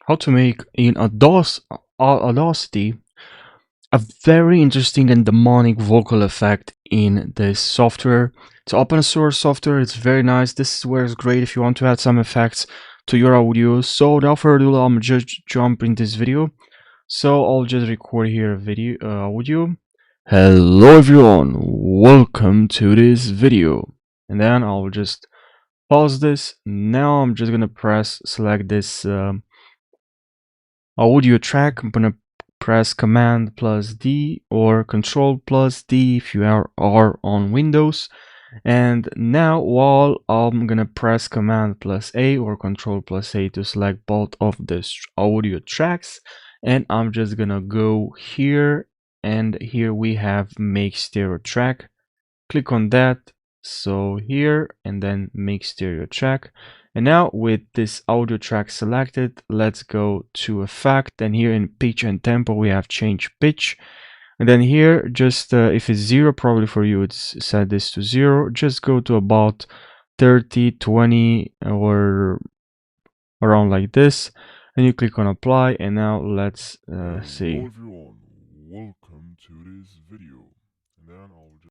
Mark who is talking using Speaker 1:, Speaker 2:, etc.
Speaker 1: how to make in Audacity a very interesting and demonic vocal effect in this software. It's open source software, it's very nice. This is where it's great if you want to add some effects to your audio. So without further ado, I'm just jump in this video. So I'll just record here a video audio. Hello everyone, welcome to this video. And then I'll just pause this. Now I'm just gonna select this audio track. I'm gonna press Command plus D or Control plus D if you are on Windows. And now while I'm gonna press Command plus A or Control plus A to select both of the audio tracks, and I'm just gonna go here, and here we have make stereo track. Click on that, so here, and then make stereo track. And now with this audio track selected, let's go to effect, and here in pitch and tempo we have change pitch. And then here, just if it's 0, probably for you it's set this to 0, just go to about 30, 20, or around like this, and you click on apply. And now let's see.
Speaker 2: Hello everyone, welcome to this video. And then I'll just